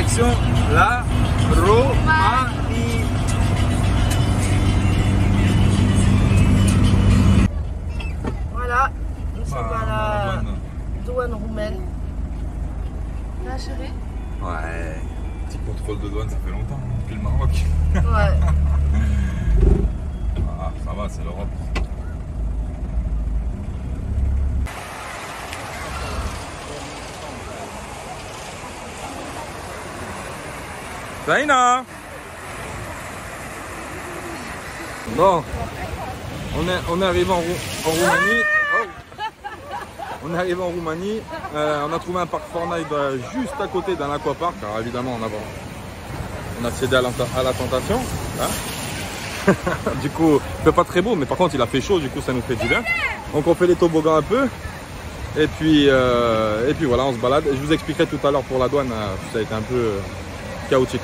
direction la Roumanie. Voilà, nous sommes à la douane roumaine. Là, chérie? Ouais, petit contrôle de douane, ça fait longtemps depuis le Maroc. Ouais. Ah, ça va, c'est l'Europe. Zaina! Bon, on est arrivé en Roumanie. Oh. On est arrivé en Roumanie. On a trouvé un parc Fortnite juste à côté d'un aquapark. Alors évidemment, on a cédé à la tentation. Hein. Du coup, il fait pas très beau, mais par contre, il a fait chaud. Du coup, ça nous fait du bien. Donc, on fait les toboggans un peu. Et puis voilà, on se balade. Et je vous expliquerai tout à l'heure pour la douane. Ça a été un peu chaotique.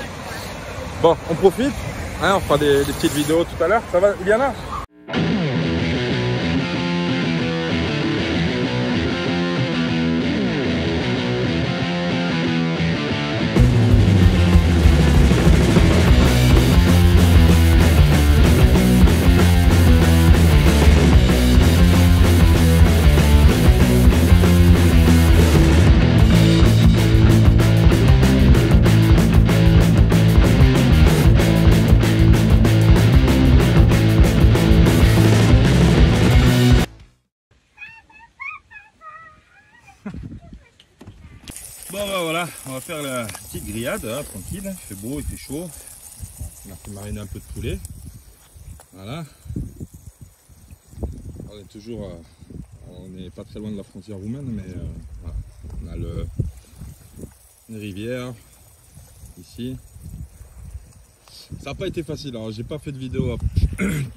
Bon, on profite. Hein, on fera des petites vidéos tout à l'heure. Ça va, Iliana? Bon bah voilà, on va faire la petite grillade, hein, tranquille, il fait beau, il fait chaud. On a fait mariner un peu de poulet. Voilà. On est toujours, on n'est pas très loin de la frontière roumaine, mais voilà. On a une rivière ici. Ça n'a pas été facile, alors j'ai pas fait de vidéo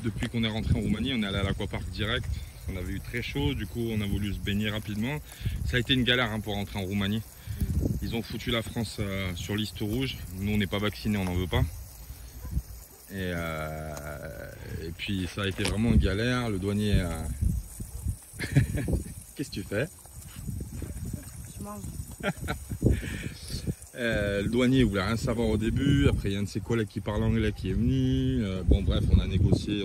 depuis qu'on est rentré en Roumanie. On est allé à l'aquapark direct, on avait eu très chaud, du coup on a voulu se baigner rapidement. Ça a été une galère hein, pour rentrer en Roumanie. Ils ont foutu la France sur liste rouge. Nous, on n'est pas vaccinés, on n'en veut pas. Et puis, ça a été vraiment une galère. Le douanier... Qu'est-ce que tu fais? Je mange. Le douanier voulait rien savoir au début. Après, il y a un de ses collègues qui parle anglais qui est venu. Bon, bref, on a négocié.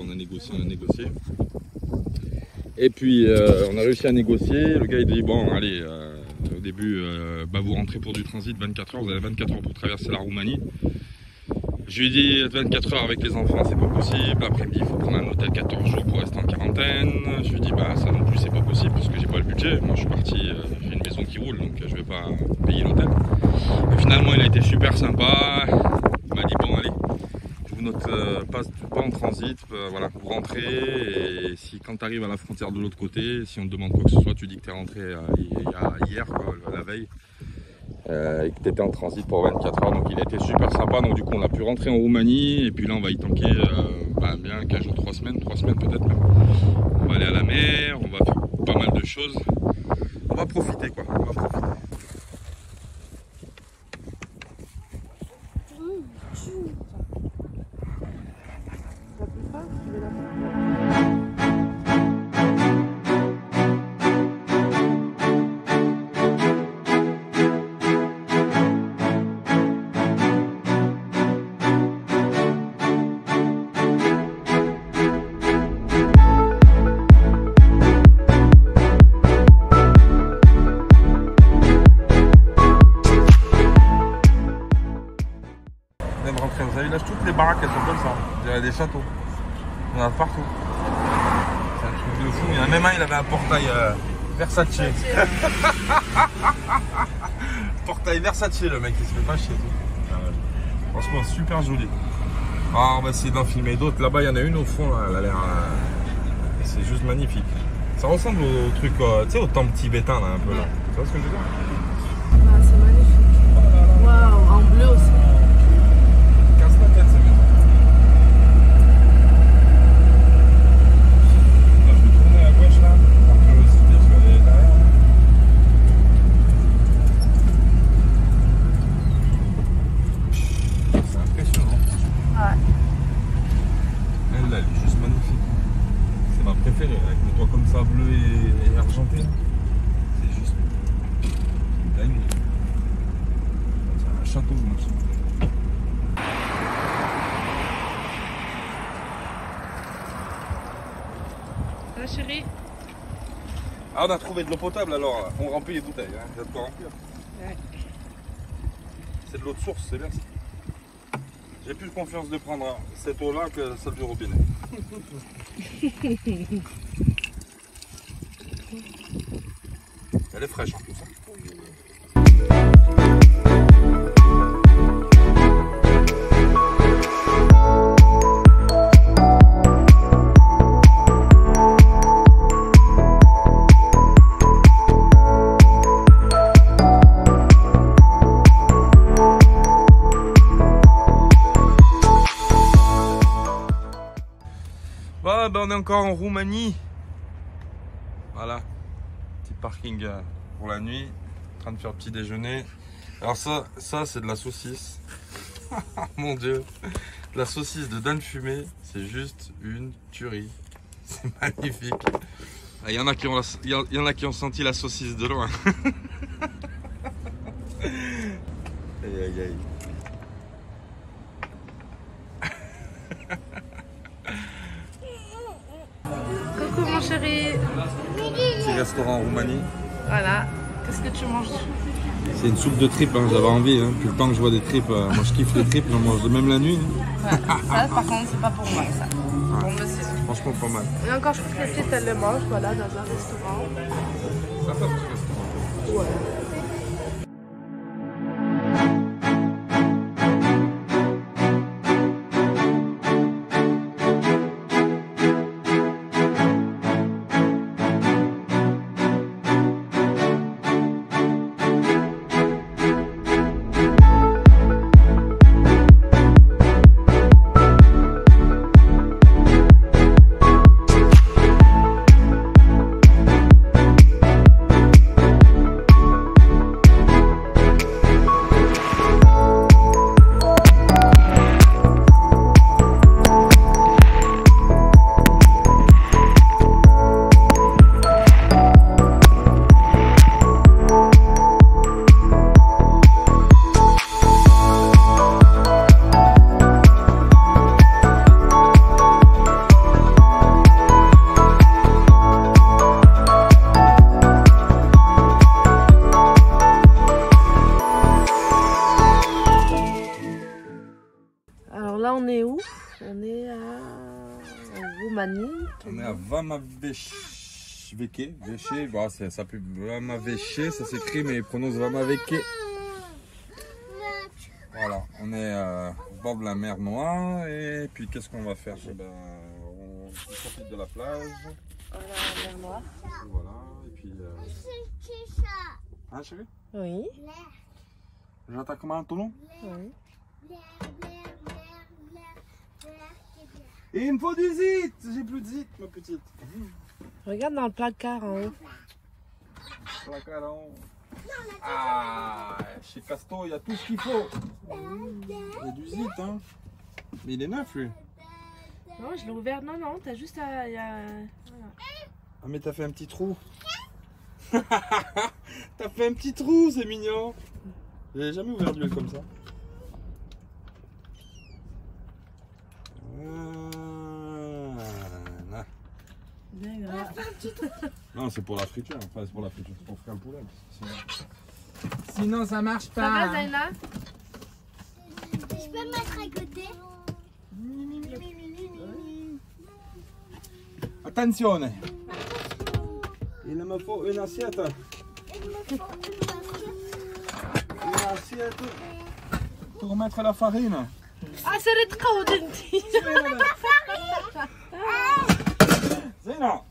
Et puis, on a réussi à négocier. Le gars, il dit, bon, allez... au début, vous rentrez pour du transit 24 heures, vous avez 24 heures pour traverser la Roumanie. Je lui ai dit 24 heures avec les enfants, c'est pas possible. Après-midi, il faut prendre un hôtel 14 jours pour rester en quarantaine. Je lui ai dit, ça non plus, c'est pas possible parce que j'ai pas le budget. Moi, je suis parti, j'ai une maison qui roule, donc je vais pas payer l'hôtel. Et finalement, il a été super sympa. Il m'a dit, bon, allez, je vous note pas en transit, voilà, vous rentrez. Et si quand tu arrives à la frontière de l'autre côté, si on te demande quoi que ce soit, tu dis que tu es rentré hier, quoi, la veille. Et que tu étais en transit pour 24 heures, donc il a été super sympa. Donc du coup on a pu rentrer en Roumanie et puis là on va y tanker bien 15 jours, 3 semaines peut-être même. On va aller à la mer, on va faire pas mal de choses. On va profiter quoi, on va profiter. Vous avez vu là, toutes les baraques elles sont comme ça, il y a des châteaux, il y en a partout. C'est un truc de fou, il y en a même un, il avait un portail Versace. Portail Versace le mec, il se fait pas chier tout. Franchement super joli. Ah, on va essayer d'en filmer d'autres, là-bas il y en a une au fond, là, elle a l'air... c'est juste magnifique. Ça ressemble au truc, tu sais, au temple tibétain là un peu là, tu vois ce que je veux dire? Ah, c'est magnifique. Waouh, en bleu aussi. Avec le toit comme ça bleu et argenté, c'est juste château. Ah chérie. Ah, on a trouvé de l'eau potable alors, on remplit les bouteilles, hein. Il y a de quoi remplir. Ouais. C'est de l'eau de source, c'est bien ça. J'ai plus confiance de prendre cette eau-là que celle du robinet. Elle est fraîche en plus. Voilà, ben on est encore en Roumanie. Voilà, petit parking pour la nuit, en train de faire petit déjeuner. Alors ça c'est de la saucisse. Mon Dieu, la saucisse de dinde fumée, c'est juste une tuerie. C'est magnifique. Il y en a qui ont senti la saucisse de loin. Aïe aïe aïe. Coucou mon chéri. Petit restaurant en Roumanie. Voilà. Qu'est-ce que tu manges? C'est une soupe de tripes, hein. J'avais envie. Hein. Tout le temps que je vois des tripes, moi je kiffe les tripes, j'en mange même la nuit. Ouais. Ça par contre c'est pas pour moi ça. Ouais. Pour monsieur. Franchement pas mal. Et encore je trouve que les petites elles le mangent voilà dans un restaurant. Ça passe ce restaurant. Ouais. Là, on est où? On est en Roumanie. On est à Vamaveke. Bon, ça peut Vamaveke, ça s'écrit, mais il prononce Vamaveke. Voilà, on est au bord de la mer Noire. Et puis, qu'est-ce qu'on va faire? On profite de la plage. Voilà, la mer Noire. Voilà, et puis. Hein, chérie? Oui. J'attends comment ton nom? Oui. Et il me faut du zit. J'ai plus de zit, ma petite. Regarde dans le placard en haut. Placard en haut. Ah, chez Casto, il y a tout ce qu'il faut. Il y a du zit, hein. Mais il est neuf, lui. Non, je l'ai ouvert. Non, non, t'as juste à... Voilà. Ah, mais t'as fait un petit trou. T'as fait un petit trou, c'est mignon. J'avais jamais ouvert d'huile comme ça. Voilà. Bien grave. Non, c'est pour la friture. Enfin, c'est pour la friture. C'est pour frire le poulet. Sinon, ça marche pas. Ça va, Zaina? Je peux mettre à côté? Attenzione. Il me faut une assiette. Une assiette pour mettre la farine. Ah, c'est le trop gentil. Zéna.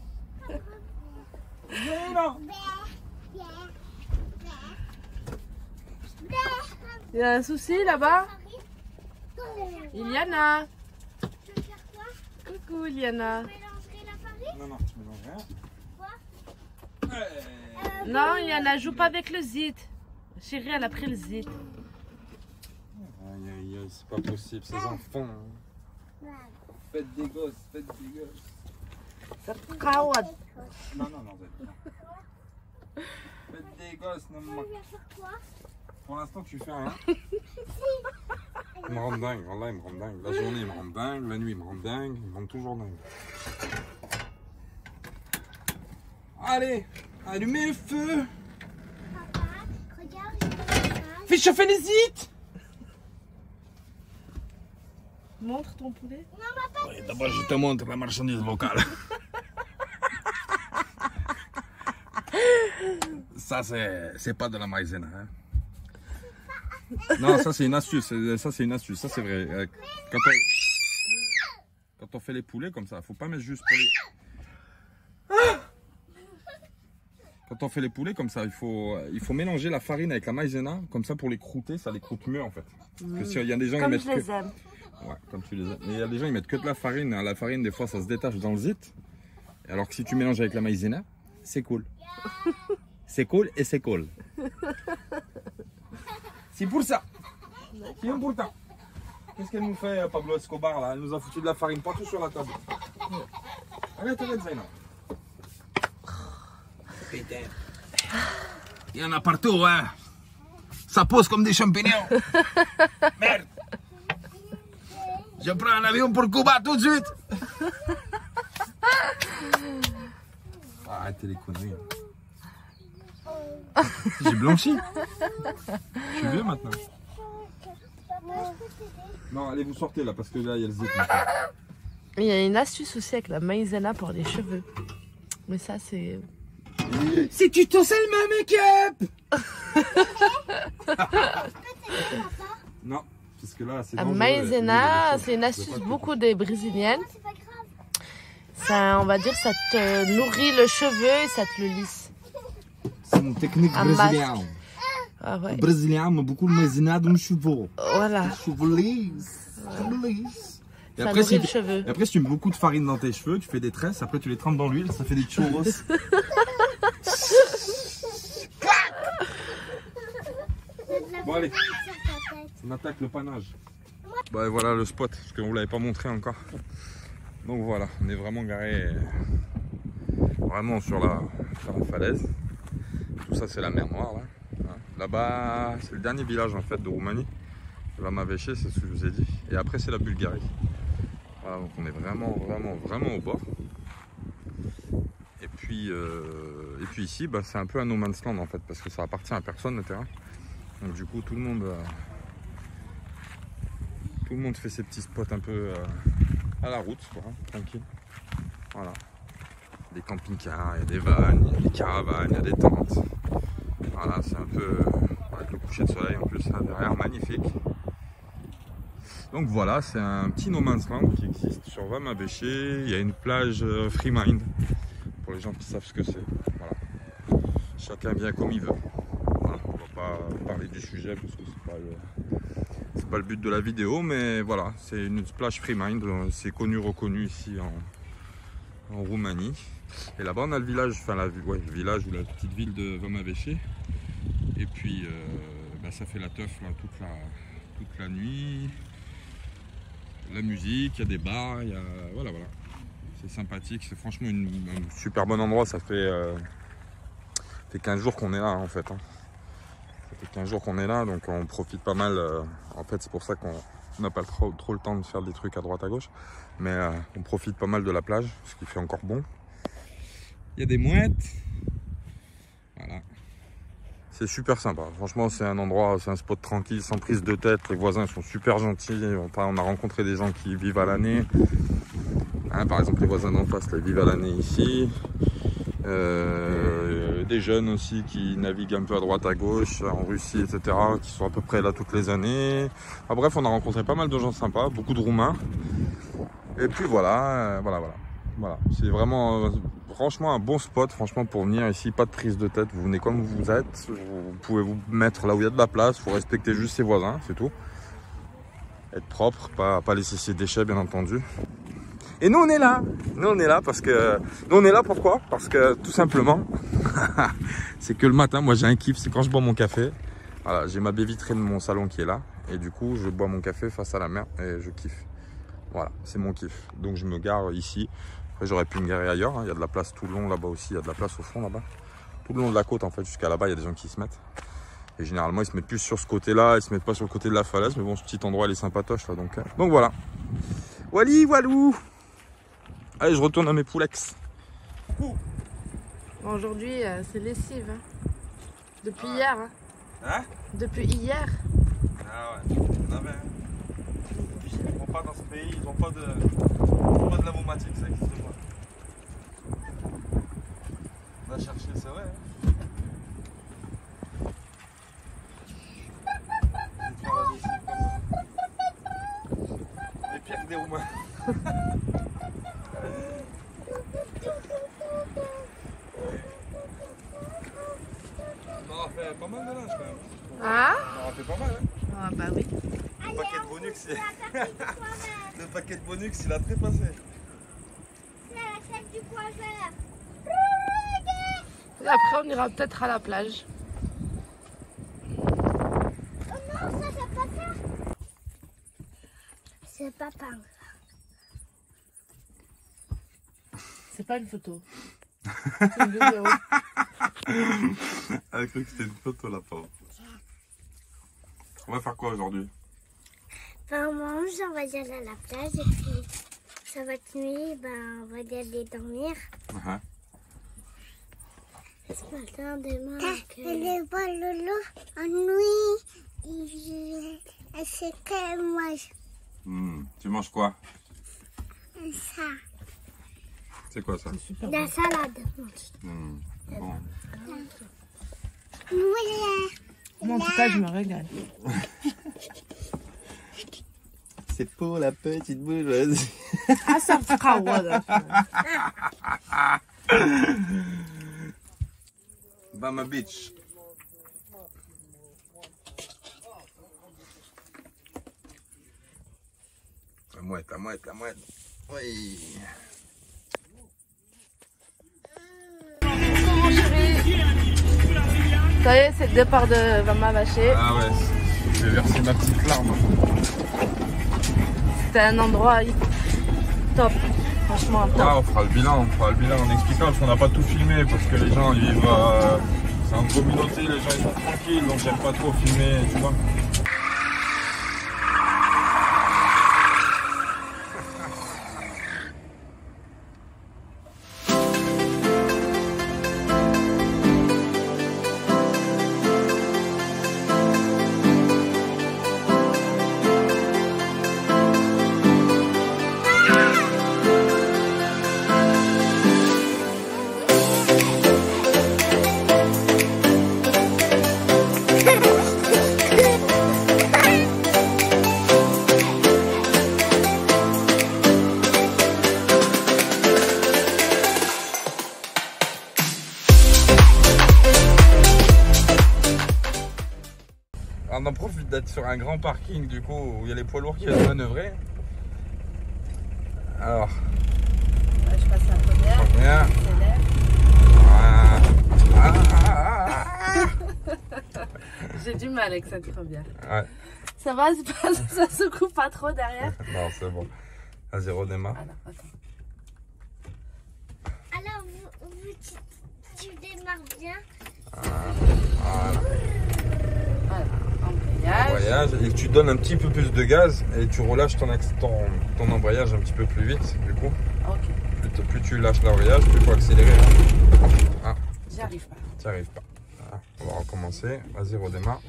Zéna. Il y a un souci là-bas? Iliana. Coucou Iliana. Non, non, tu mélanges rien. Non, Iliana, joue pas avec le zit. Chérie, elle a pris le zit. Aïe, aïe, aïe, c'est pas possible, ces enfants. Faites des gosses, faites des gosses. C'est coward. Non, non, non, faites des gosses, non, maman. Pour l'instant, tu fais rien. Il me rend dingue, Wallah, il me rend dingue. La journée, il me rend dingue. La nuit, il me rend dingue. Il me rend toujours dingue. Allez, allumez le feu. Papa, regarde, je fais ça. Fais chauffer les zites. Montre ton poulet. D'abord, je te montre la marchandise locale. Ça, c'est pas de la maïzena. Hein. Non, ça, c'est une astuce. Ça, c'est une astuce. Ça, c'est vrai. Quand on fait les poulets comme ça, faut pas mettre juste pour les... Quand on fait les poulets comme ça, il faut mélanger la farine avec la maïzena. Comme ça, pour les croûter, ça les croûte mieux, en fait. Parce que s'il y a des gens qui Comme mettent je les aime. Ouais, comme tu les aimes. Mais il y a des gens, ils mettent que de la farine. La farine, des fois, ça se détache dans le zit. Alors que si tu mélanges avec la maïzena, c'est cool. C'est cool et c'est cool. C'est pour ça. C'est important. Qu'est-ce qu'elle nous fait, Pablo Escobar, là? Elle nous a foutu de la farine partout sur la table. Arrête, Zaina. Putain. Il y en a partout, hein. Ça pose comme des champignons. Merde. Je prends un avion pour Cuba tout de suite. Arrêtez les conneries. J'ai blanchi. Je suis vieux maintenant. Non, allez, vous sortez là parce que là il y a le zit. Il y a une astuce aussi avec la maïzena pour les cheveux. Mais ça, c'est. C'est tu t'en sais le make-up. Non, parce que là c'est. La maïzena, c'est une astuce beaucoup des brésiliennes. C'est pas grave. Ça, on va dire, ça te nourrit le cheveu et ça te le lisse. C'est une technique Un brésilienne. Ah ouais. Les Brésiliens aiment beaucoup le maïzena dans le cheveu. Voilà. Cheveux lisses. Cheveux lisses. Et Ça après, nourrit le cheveu. et après, si tu mets beaucoup de farine dans tes cheveux, tu fais des tresses, après tu les trempes dans l'huile, ça fait des churros. Bon allez, on attaque le panache. Bah voilà le spot, parce qu'on vous l'avait pas montré encore. Donc voilà, on est vraiment garé vraiment sur la falaise. Tout ça c'est la mer Noire là. Là-bas c'est le dernier village en fait de Roumanie. Vămăvești, c'est ce que je vous ai dit. Et après c'est la Bulgarie. Voilà, donc on est vraiment au bord. Et puis ici bah, c'est un peu un no man's land en fait, parce que ça appartient à personne le terrain. Donc du coup tout le monde fait ses petits spots un peu à la route, quoi, hein, tranquille. Voilà. Des camping-cars, il y a des vannes, il y a des caravanes, il y a des tentes. Voilà, c'est un peu avec le coucher de soleil en plus là, derrière, magnifique. Donc voilà, c'est un petit no man's land qui existe sur Vămăvești. Il y a une plage free mind pour les gens qui savent ce que c'est. Voilà. Chacun vient comme il veut. Voilà. On va pas parler du sujet parce que c'est pas le but de la vidéo, mais voilà, c'est une plage free mind. C'est connu, reconnu ici en Roumanie. Et là-bas on a le village, enfin le village ou la petite ville de Vămăvești. Et puis bah, ça fait la teuf là, toute la nuit. La musique, il y a des bars, il y a... voilà. C'est sympathique, c'est franchement un super bon endroit. Ça fait 15 jours qu'on est là en fait. Hein. Ça fait 15 jours qu'on est là, donc on profite pas mal. En fait, c'est pour ça qu'on n'a pas trop le temps de faire des trucs à droite à gauche. Mais on profite pas mal de la plage, ce qui fait encore bon. Il y a des mouettes. Voilà. C'est super sympa, franchement c'est un endroit, c'est un spot tranquille, sans prise de tête, les voisins sont super gentils, on a rencontré des gens qui vivent à l'année, hein, par exemple les voisins d'en face, ils vivent à l'année ici, des jeunes aussi qui naviguent un peu à droite à gauche, en Russie, etc., qui sont à peu près là toutes les années. Enfin, bref, on a rencontré pas mal de gens sympas, beaucoup de Roumains, et puis voilà, voilà, c'est vraiment... Franchement un bon spot, franchement pour venir ici, pas de prise de tête, vous venez comme vous êtes, vous pouvez vous mettre là où il y a de la place, il faut respecter juste ses voisins, c'est tout. Être propre, pas laisser ses déchets bien entendu. Et nous on est là parce que, nous on est là pourquoi? Parce que tout simplement, c'est que le matin, moi j'ai un kiff, c'est quand je bois mon café, voilà, j'ai ma baie vitrée de mon salon qui est là, et du coup je bois mon café face à la mer et je kiffe. Voilà, c'est mon kiff, donc je me gare ici. Après j'aurais pu me garer ailleurs, hein. Il y a de la place tout le long là-bas aussi, il y a de la place au fond là-bas. Tout le long de la côte en fait, jusqu'à là-bas il y a des gens qui se mettent. Et généralement, ils se mettent plus sur ce côté-là, ils se mettent pas sur le côté de la falaise. Mais bon, ce petit endroit, il est sympatoche là. Donc voilà. Wally, walou. Allez, je retourne à mes poulex. Aujourd'hui, c'est lessive. Hein. Depuis hier. Hein. Hein? Depuis hier. Ah ouais. Non mais... Ils vont pas dans ce pays, ils ont pas de lavomatique, ça existe pas. On va chercher, c'est vrai. Hein. Les pires que des Roumains. On aura fait pas mal de linge quand même. Ah? On aura fait pas mal, hein. Ah bah oui. Le paquet de Bonux, le paquet de Bonux, il a très passé. C'est la tête du coiffeur. Et après, on ira peut-être à la plage. Oh non, ça c'est pas ça. C'est papa. C'est pas une photo. C'est une vidéo. Elle a cru que c'était une photo, la pauvre. On va faire quoi aujourd'hui? Ben, on va aller à la plage et puis ça va être nuit, ben, on va aller dormir. Ce matin, demain. Elle va Lolo en nuit. C'est qu'elle mange. Tu manges quoi? Ça. C'est quoi ça? La salade. Bon. Moi, en tout cas, je me régale. C'est pour la petite bourgeoisie. Ah, ça me fera Bama Beach. La mouette, la mouette, la mouette. Oui. Mon chéri. Ça y est, c'est le départ de Mama Vacher. Ah ouais, je vais verser ma petite larme. C'était un endroit top. Franchement, top. Ah, on fera le bilan en expliquant parce qu'on n'a pas tout filmé parce que les gens ils vivent. C'est en communauté, les gens ils sont tranquilles donc j'aime pas trop filmer, tu vois. On en profite d'être sur un grand parking du coup où il y a les poids lourds qui viennent manœuvrer. Alors, Ouais, je passe la première. première. J'ai du mal avec cette première. Ouais. Ça va, ça se coupe pas trop derrière. Non, c'est bon. Vas-y, redémarre. Alors, attends. Alors, tu démarres bien. Voilà. Voilà, embrayage. Embrayage. Et tu donnes un petit peu plus de gaz et tu relâches ton embrayage un petit peu plus vite du coup. Ok, Plus tu lâches l'embrayage, plus il faut accélérer. Ah, j'y arrive pas. tu n'y arrives pas. Voilà. On va recommencer. Vas-y, redémarre.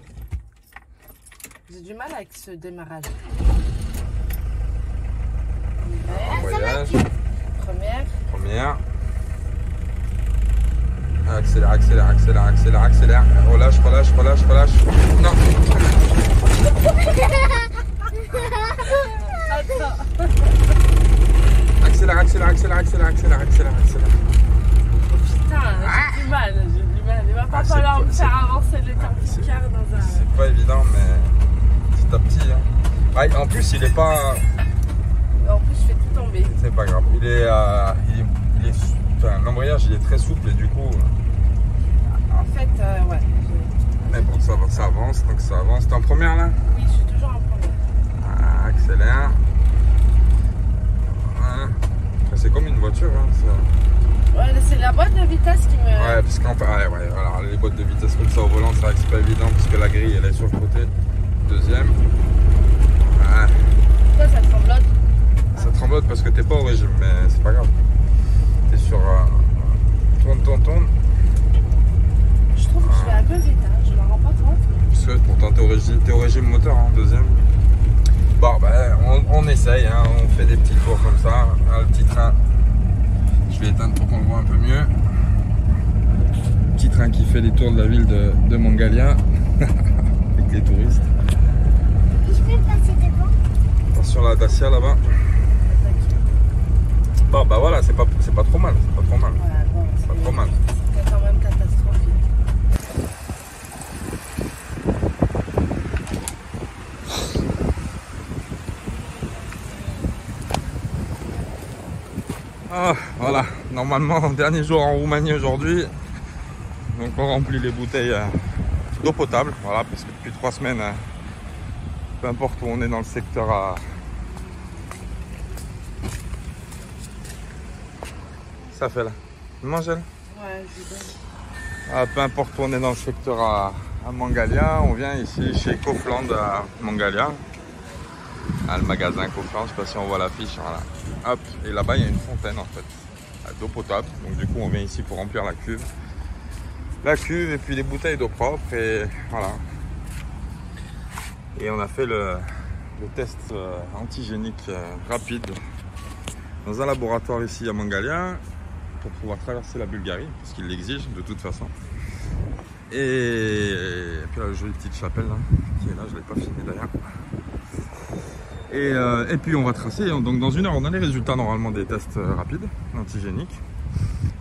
J'ai du mal avec ce démarrage. Embrayage. Première. Première. Accélère, accélère, accélère, accélère, accélère. Relâche, relâche, relâche, relâche. Non. Attends. Accélère, accélère, accélère, accélère, accélère, accélère, accélère. Putain, j'ai du mal, j'ai du mal. Il va pas falloir me faire avancer le camping-car dans un... C'est pas évident, mais petit à petit. Hein. Ah, en plus, il est pas... En plus, je fais tout tomber. C'est pas grave. Enfin, l'embrayage, il est très souple et du coup... En fait, ouais. Mais bon, ça avance, donc ça avance. T'es en première, là? Oui, je suis toujours en première. Ah, accélère. Voilà. C'est comme une voiture, hein, ça. Ouais, c'est la boîte de vitesse qui me... Ouais, parce qu'en fait, ouais, alors les boîtes de vitesse comme ça au volant, c'est vrai que c'est pas évident parce que la grille elle est sur le côté. Deuxième. Ouais. Pourquoi ça tremblote? Ça tremblote parce que t'es pas au régime, mais c'est pas grave. T'es sur... tourne. Je trouve que je vais un peu vite, hein. Je me rends pas compte. Parce que pourtant t'es au régime moteur, hein, deuxième. Bon, ben, on essaye, hein, on fait des petits tours comme ça. Ah, le petit train, je vais éteindre pour qu'on le voit un peu mieux. Petit train qui fait les tours de la ville de Mangalia avec les touristes. Je peux passer devant. Attention la Dacia là-bas. Bon, bah voilà, c'est pas trop mal, c'est pas trop mal. Voilà, bon, C'est pas trop mal. c'est quand même catastrophique. Ah, voilà, normalement, dernier jour en Roumanie aujourd'hui. Donc on remplit les bouteilles d'eau potable, voilà, parce que depuis 3 semaines, peu importe où on est dans le secteur ça fait là. Mangel. Ouais, je donne. Peu importe où on est dans le secteur à Mangalia, on vient ici chez Kaufland à Mangalia. Le magasin Kaufland, je sais pas si on voit l'affiche, voilà. Hop, et là-bas il y a une fontaine en fait, d'eau potable. Donc du coup on vient ici pour remplir la cuve. La cuve et puis les bouteilles d'eau propre et voilà. Et on a fait le test antigénique rapide dans un laboratoire ici à Mangalia pour pouvoir traverser la Bulgarie, parce qu'il l'exige de toute façon. Et puis là, la jolie petite chapelle là, qui est là, je ne l'ai pas filmé d'ailleurs. Et puis on va tracer, donc dans 1 heure on a les résultats normalement des tests rapides, antigéniques.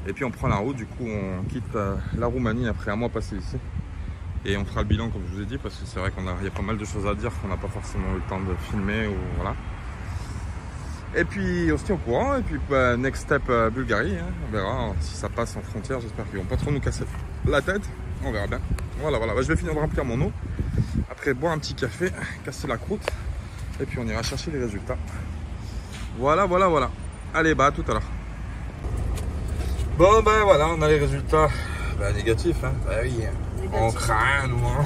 Et puis on prend la route, du coup on quitte la Roumanie après un mois passé ici. Et on fera le bilan comme je vous ai dit, parce que c'est vrai qu'il y a pas mal de choses à dire qu'on n'a pas forcément eu le temps de filmer, ou voilà. Et puis on se tient au courant, et puis bah, next step Bulgarie, hein. On verra si ça passe en frontière, j'espère qu'ils vont pas trop nous casser la tête, on verra bien. Voilà, bah, je vais finir de remplir mon eau, après boire un petit café, casser la croûte, et puis on ira chercher les résultats. Voilà. Allez, bah à tout à l'heure. Bon ben voilà, on a les résultats négatifs, hein. Bah oui, on craint nous, hein.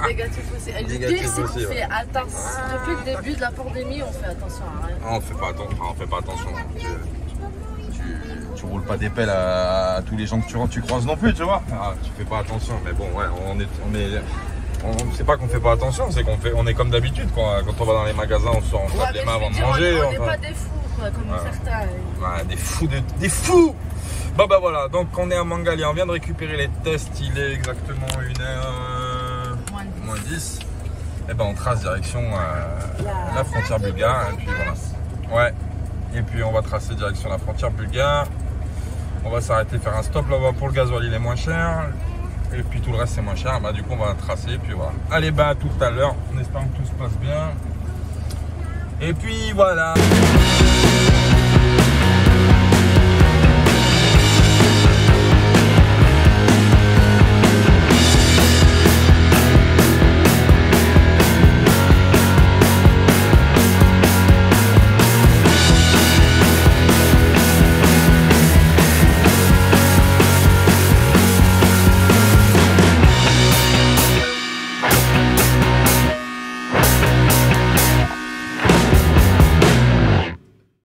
Négatif aussi. Et le Négatif pire, c'est aussi, qu'on ouais. fait attention. Depuis le début de la pandémie, on fait attention à rien. On fait pas attention. Tu roules pas des pelles à tous les gens que tu croises non plus, tu vois. Tu fais pas attention, mais bon, ouais, c'est pas qu'on fait pas attention, c'est qu'on est comme d'habitude quand on va dans les magasins, on sort, on se lave les mains avant de manger. On n'est pas des fous, quoi, comme certains. Ouais, des fous. Bon bah voilà, donc on est à Mangalia, on vient de récupérer les tests, il est exactement 1h moins 10. Et ben on trace direction la frontière bulgare, et puis voilà. Ouais, et puis on va tracer direction la frontière bulgare. On va s'arrêter faire un stop là-bas pour le gasoil, il est moins cher. Et puis tout le reste c'est moins cher, bah du coup on va tracer, et puis voilà. Allez bah à tout à l'heure, en espérant que tout se passe bien. Et puis voilà.